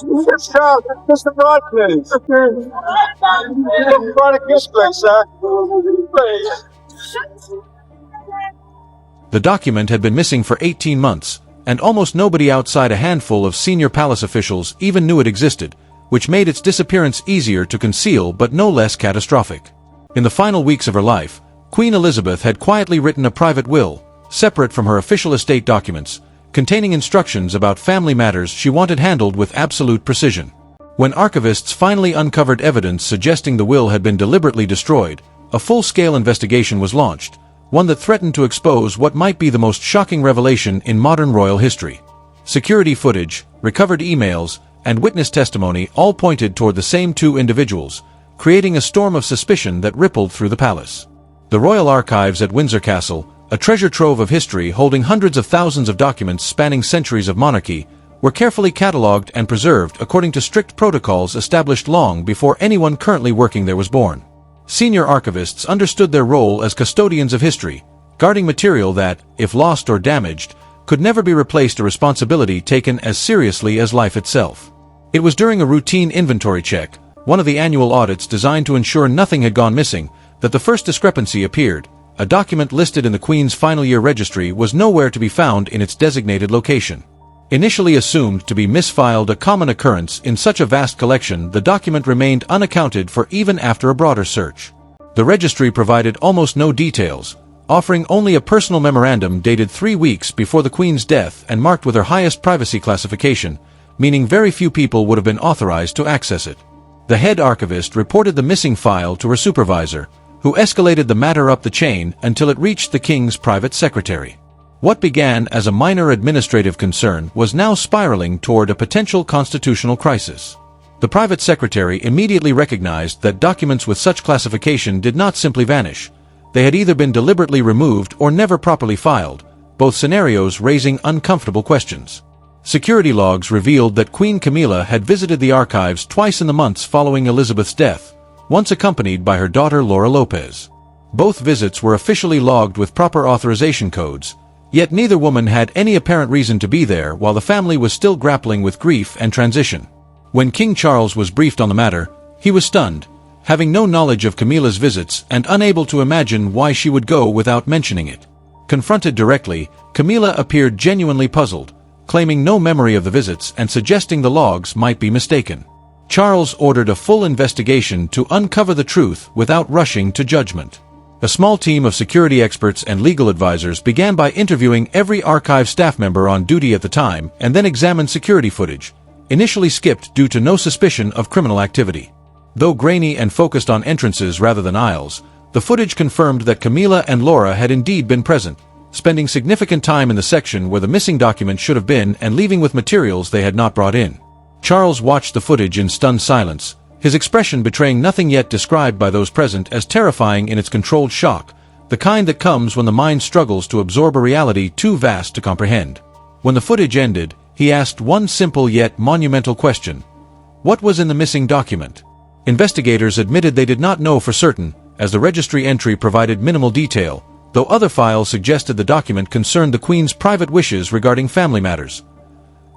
It's Charles, it's Mr. Bright, please. Bright, kiss, please, sir. Please. The document had been missing for 18 months, and almost nobody outside a handful of senior palace officials even knew it existed, which made its disappearance easier to conceal but no less catastrophic. In the final weeks of her life, Queen Elizabeth had quietly written a private will, separate from her official estate documents, containing instructions about family matters she wanted handled with absolute precision. When archivists finally uncovered evidence suggesting the will had been deliberately destroyed, a full-scale investigation was launched, one that threatened to expose what might be the most shocking revelation in modern royal history. Security footage, recovered emails, and witness testimony all pointed toward the same two individuals, creating a storm of suspicion that rippled through the palace. The Royal Archives at Windsor Castle, a treasure trove of history holding hundreds of thousands of documents spanning centuries of monarchy, were carefully catalogued and preserved according to strict protocols established long before anyone currently working there was born. Senior archivists understood their role as custodians of history, guarding material that, if lost or damaged, could never be replaced, a responsibility taken as seriously as life itself. It was during a routine inventory check, one of the annual audits designed to ensure nothing had gone missing, that the first discrepancy appeared. A document listed in the Queen's final year registry was nowhere to be found in its designated location. Initially assumed to be misfiled, a common occurrence in such a vast collection, the document remained unaccounted for even after a broader search. The registry provided almost no details, offering only a personal memorandum dated 3 weeks before the Queen's death and marked with her highest privacy classification, meaning very few people would have been authorized to access it. The head archivist reported the missing file to her supervisor, who escalated the matter up the chain until it reached the King's private secretary. What began as a minor administrative concern was now spiraling toward a potential constitutional crisis. The private secretary immediately recognized that documents with such classification did not simply vanish. They had either been deliberately removed or never properly filed, both scenarios raising uncomfortable questions. Security logs revealed that Queen Camilla had visited the archives twice in the months following Elizabeth's death, once accompanied by her daughter Laura Lopez. Both visits were officially logged with proper authorization codes, yet neither woman had any apparent reason to be there while the family was still grappling with grief and transition. When King Charles was briefed on the matter, he was stunned, having no knowledge of Camilla's visits and unable to imagine why she would go without mentioning it. Confronted directly, Camilla appeared genuinely puzzled, claiming no memory of the visits and suggesting the logs might be mistaken. Charles ordered a full investigation to uncover the truth without rushing to judgment. A small team of security experts and legal advisors began by interviewing every archive staff member on duty at the time and then examined security footage, initially skipped due to no suspicion of criminal activity. Though grainy and focused on entrances rather than aisles, the footage confirmed that Camilla and Laura had indeed been present, spending significant time in the section where the missing document should have been and leaving with materials they had not brought in. Charles watched the footage in stunned silence, his expression betraying nothing yet described by those present as terrifying in its controlled shock, the kind that comes when the mind struggles to absorb a reality too vast to comprehend. When the footage ended, he asked one simple yet monumental question. What was in the missing document? Investigators admitted they did not know for certain, as the registry entry provided minimal detail, though other files suggested the document concerned the Queen's private wishes regarding family matters.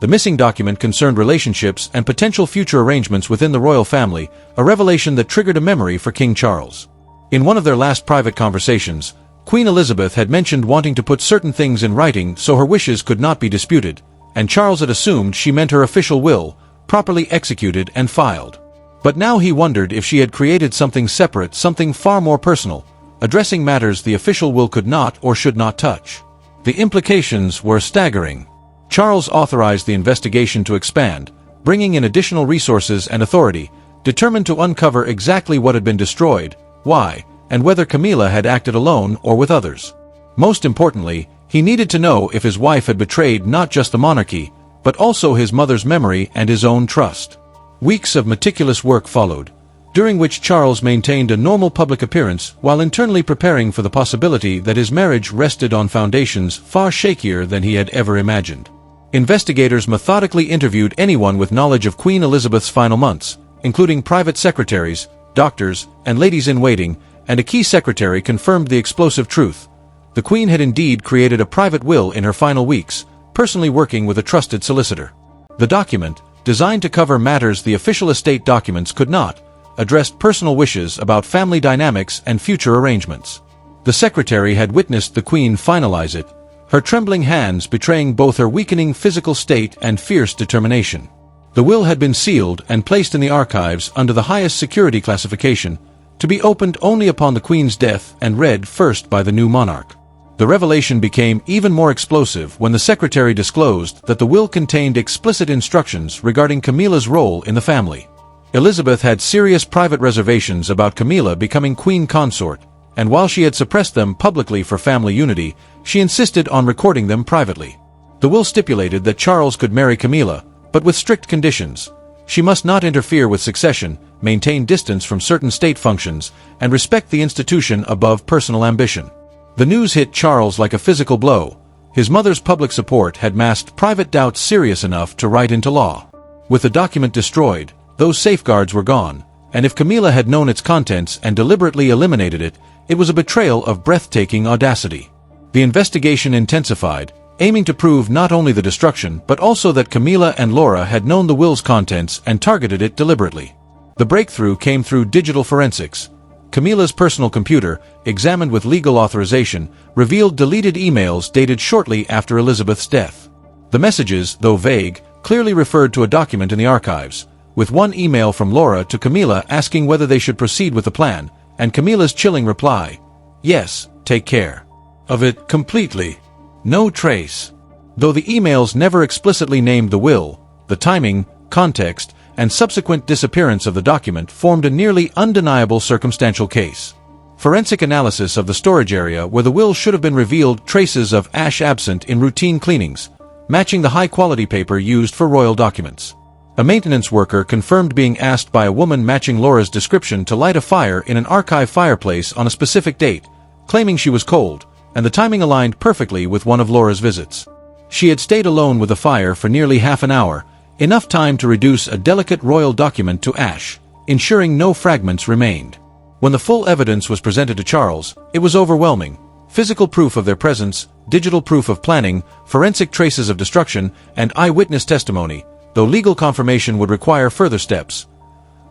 The missing document concerned relationships and potential future arrangements within the royal family, a revelation that triggered a memory for King Charles. In one of their last private conversations, Queen Elizabeth had mentioned wanting to put certain things in writing so her wishes could not be disputed, and Charles had assumed she meant her official will, properly executed and filed. But now he wondered if she had created something separate, something far more personal, addressing matters the official will could not or should not touch. The implications were staggering. Charles authorized the investigation to expand, bringing in additional resources and authority, determined to uncover exactly what had been destroyed, why, and whether Camilla had acted alone or with others. Most importantly, he needed to know if his wife had betrayed not just the monarchy, but also his mother's memory and his own trust. Weeks of meticulous work followed, during which Charles maintained a normal public appearance while internally preparing for the possibility that his marriage rested on foundations far shakier than he had ever imagined. Investigators methodically interviewed anyone with knowledge of Queen Elizabeth's final months, including private secretaries, doctors, and ladies-in-waiting, and a key secretary confirmed the explosive truth. The Queen had indeed created a private will in her final weeks, personally working with a trusted solicitor. The document, designed to cover matters the official estate documents could not, addressed personal wishes about family dynamics and future arrangements. The secretary had witnessed the Queen finalize it, her trembling hands betraying both her weakening physical state and fierce determination. The will had been sealed and placed in the archives under the highest security classification, to be opened only upon the Queen's death and read first by the new monarch. The revelation became even more explosive when the secretary disclosed that the will contained explicit instructions regarding Camilla's role in the family. Elizabeth had serious private reservations about Camilla becoming queen consort, and while she had suppressed them publicly for family unity, she insisted on recording them privately. The will stipulated that Charles could marry Camilla, but with strict conditions. She must not interfere with succession, maintain distance from certain state functions, and respect the institution above personal ambition. The news hit Charles like a physical blow. His mother's public support had masked private doubts serious enough to write into law. With the document destroyed, those safeguards were gone, and if Camilla had known its contents and deliberately eliminated it, it was a betrayal of breathtaking audacity. The investigation intensified, aiming to prove not only the destruction but also that Camilla and Laura had known the will's contents and targeted it deliberately. The breakthrough came through digital forensics. Camilla's personal computer, examined with legal authorization, revealed deleted emails dated shortly after Elizabeth's death. The messages, though vague, clearly referred to a document in the archives, with one email from Laura to Camilla asking whether they should proceed with the plan, and Camilla's chilling reply, "Yes, take care of it completely. No trace." Though the emails never explicitly named the will, the timing, context, and subsequent disappearance of the document formed a nearly undeniable circumstantial case. Forensic analysis of the storage area where the will should have been revealed traces of ash absent in routine cleanings, matching the high-quality paper used for royal documents. A maintenance worker confirmed being asked by a woman matching Laura's description to light a fire in an archive fireplace on a specific date, claiming she was cold, and the timing aligned perfectly with one of Laura's visits. She had stayed alone with the fire for nearly half an hour, enough time to reduce a delicate royal document to ash, ensuring no fragments remained. When the full evidence was presented to Charles, it was overwhelming. Physical proof of their presence, digital proof of planning, forensic traces of destruction, and eyewitness testimony, though legal confirmation would require further steps.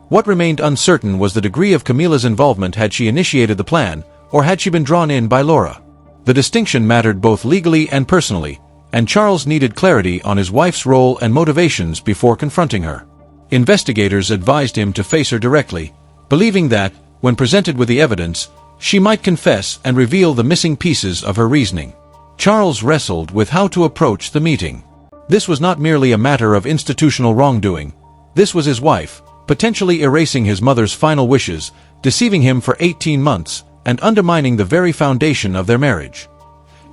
What remained uncertain was the degree of Camilla's involvement had she initiated the plan, or had she been drawn in by Laura. The distinction mattered both legally and personally, and Charles needed clarity on his wife's role and motivations before confronting her. Investigators advised him to face her directly, believing that, when presented with the evidence, she might confess and reveal the missing pieces of her reasoning. Charles wrestled with how to approach the meeting. This was not merely a matter of institutional wrongdoing. This was his wife, potentially erasing his mother's final wishes, deceiving him for 18 months, and undermining the very foundation of their marriage.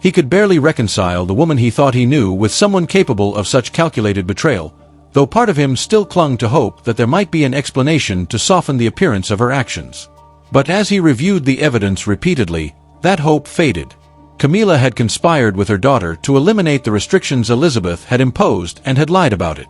He could barely reconcile the woman he thought he knew with someone capable of such calculated betrayal, though part of him still clung to hope that there might be an explanation to soften the appearance of her actions. But as he reviewed the evidence repeatedly, that hope faded. Camilla had conspired with her daughter to eliminate the restrictions Elizabeth had imposed and had lied about it.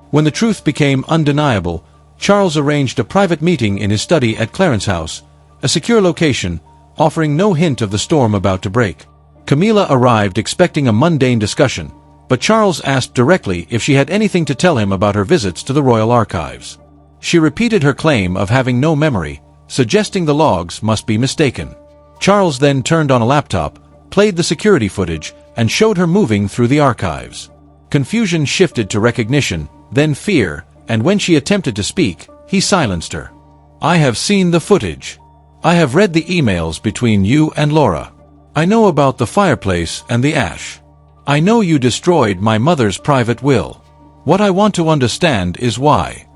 When the truth became undeniable, Charles arranged a private meeting in his study at Clarence House, a secure location, offering no hint of the storm about to break. Camilla arrived expecting a mundane discussion, but Charles asked directly if she had anything to tell him about her visits to the royal archives. She repeated her claim of having no memory, suggesting the logs must be mistaken. Charles then turned on a laptop, played the security footage, and showed her moving through the archives. Confusion shifted to recognition, then fear, and when she attempted to speak, he silenced her. "I have seen the footage. I have read the emails between you and Laura. I know about the fireplace and the ash. I know you destroyed my mother's private will. What I want to understand is why."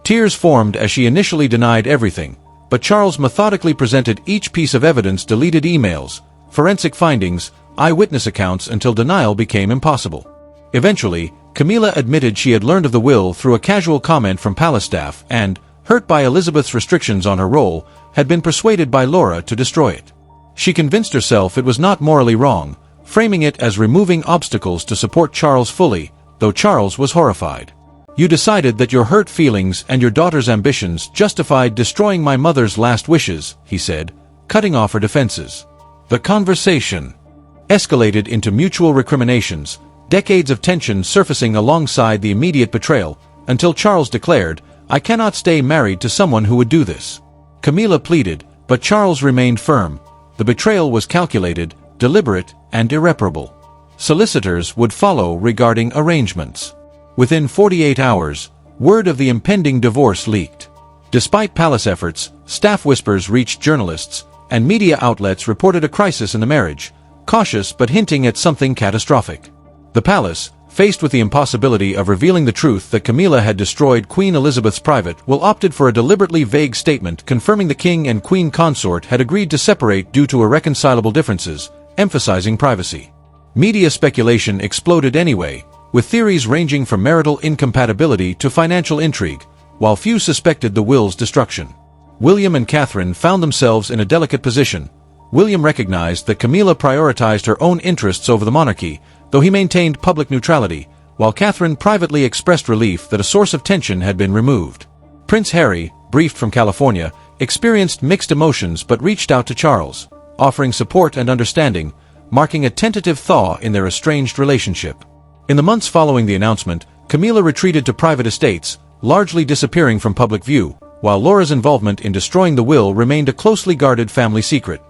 Tears formed as she initially denied everything, but Charles methodically presented each piece of evidence: deleted emails, forensic findings, eyewitness accounts, until denial became impossible. Eventually, Camilla admitted she had learned of the will through a casual comment from palace staff and, hurt by Elizabeth's restrictions on her role, had been persuaded by Laura to destroy it. She convinced herself it was not morally wrong, framing it as removing obstacles to support Charles fully, though Charles was horrified. "You decided that your hurt feelings and your daughter's ambitions justified destroying my mother's last wishes," he said, cutting off her defenses. The conversation escalated into mutual recriminations, decades of tension surfacing alongside the immediate betrayal, until Charles declared, "I cannot stay married to someone who would do this." Camilla pleaded, but Charles remained firm. The betrayal was calculated, deliberate, and irreparable. Solicitors would follow regarding arrangements. Within 48 hours, word of the impending divorce leaked. Despite palace efforts, staff whispers reached journalists, and media outlets reported a crisis in the marriage, cautious but hinting at something catastrophic. The palace, faced with the impossibility of revealing the truth that Camilla had destroyed Queen Elizabeth's private will, opted for a deliberately vague statement confirming the king and queen consort had agreed to separate due to irreconcilable differences, emphasizing privacy. Media speculation exploded anyway, with theories ranging from marital incompatibility to financial intrigue, while few suspected the will's destruction. William and Catherine found themselves in a delicate position. William recognized that Camilla prioritized her own interests over the monarchy, though he maintained public neutrality, while Catherine privately expressed relief that a source of tension had been removed. Prince Harry, briefed from California, experienced mixed emotions but reached out to Charles, offering support and understanding, marking a tentative thaw in their estranged relationship. In the months following the announcement, Camilla retreated to private estates, largely disappearing from public view, while Laura's involvement in destroying the will remained a closely guarded family secret.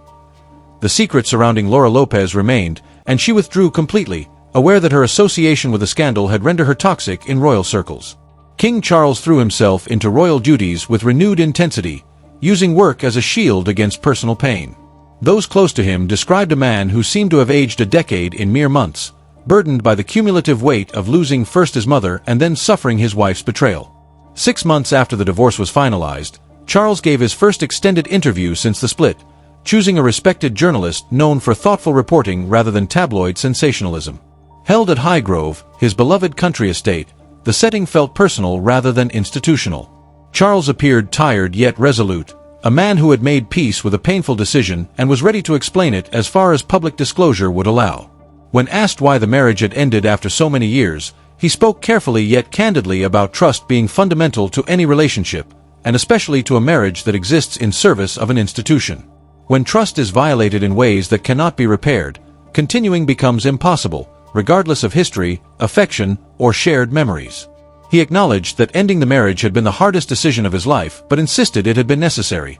The secret surrounding Laura Lopez remained, and she withdrew completely, aware that her association with the scandal had rendered her toxic in royal circles. King Charles threw himself into royal duties with renewed intensity, using work as a shield against personal pain. Those close to him described a man who seemed to have aged a decade in mere months, burdened by the cumulative weight of losing first his mother and then suffering his wife's betrayal. 6 months after the divorce was finalized, Charles gave his first extended interview since the split, choosing a respected journalist known for thoughtful reporting rather than tabloid sensationalism. Held at Highgrove, his beloved country estate, the setting felt personal rather than institutional. Charles appeared tired yet resolute, a man who had made peace with a painful decision and was ready to explain it as far as public disclosure would allow. When asked why the marriage had ended after so many years, he spoke carefully yet candidly about trust being fundamental to any relationship, and especially to a marriage that exists in service of an institution. When trust is violated in ways that cannot be repaired, continuing becomes impossible, regardless of history, affection, or shared memories. He acknowledged that ending the marriage had been the hardest decision of his life, but insisted it had been necessary.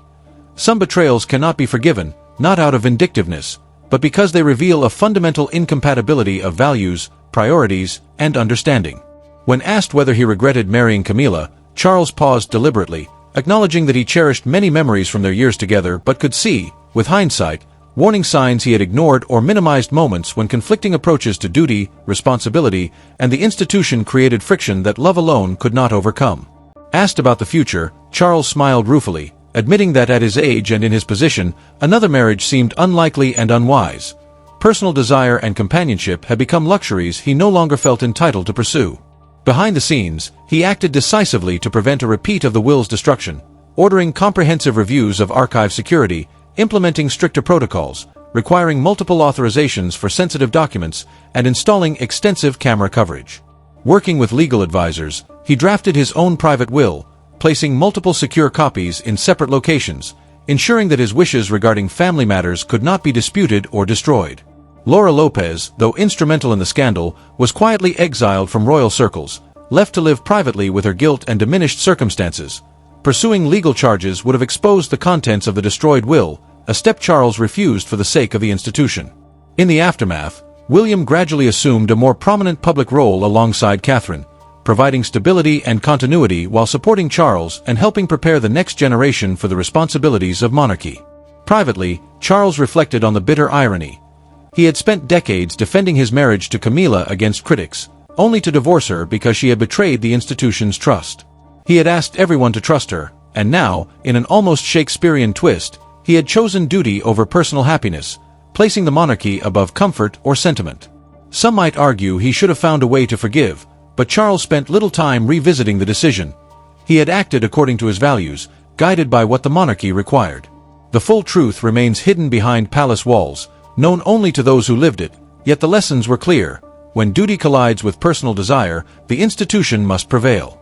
Some betrayals cannot be forgiven, not out of vindictiveness, but because they reveal a fundamental incompatibility of values, priorities, and understanding. When asked whether he regretted marrying Camilla, Charles paused deliberately, acknowledging that he cherished many memories from their years together but could see, with hindsight, warning signs he had ignored or minimized moments when conflicting approaches to duty, responsibility, and the institution created friction that love alone could not overcome. Asked about the future, Charles smiled ruefully, admitting that at his age and in his position, another marriage seemed unlikely and unwise. Personal desire and companionship had become luxuries he no longer felt entitled to pursue. Behind the scenes, he acted decisively to prevent a repeat of the will's destruction, ordering comprehensive reviews of archive security, implementing stricter protocols, requiring multiple authorizations for sensitive documents, and installing extensive camera coverage. Working with legal advisors, he drafted his own private will, placing multiple secure copies in separate locations, ensuring that his wishes regarding family matters could not be disputed or destroyed. Laura Lopez, though instrumental in the scandal, was quietly exiled from royal circles, left to live privately with her guilt and diminished circumstances. Pursuing legal charges would have exposed the contents of the destroyed will, a step Charles refused for the sake of the institution. In the aftermath, William gradually assumed a more prominent public role alongside Catherine, providing stability and continuity while supporting Charles and helping prepare the next generation for the responsibilities of monarchy. Privately, Charles reflected on the bitter irony. He had spent decades defending his marriage to Camilla against critics, only to divorce her because she had betrayed the institution's trust. He had asked everyone to trust her, and now, in an almost Shakespearean twist, he had chosen duty over personal happiness, placing the monarchy above comfort or sentiment. Some might argue he should have found a way to forgive, but Charles spent little time revisiting the decision. He had acted according to his values, guided by what the monarchy required. The full truth remains hidden behind palace walls, known only to those who lived it, yet the lessons were clear. When duty collides with personal desire, the institution must prevail.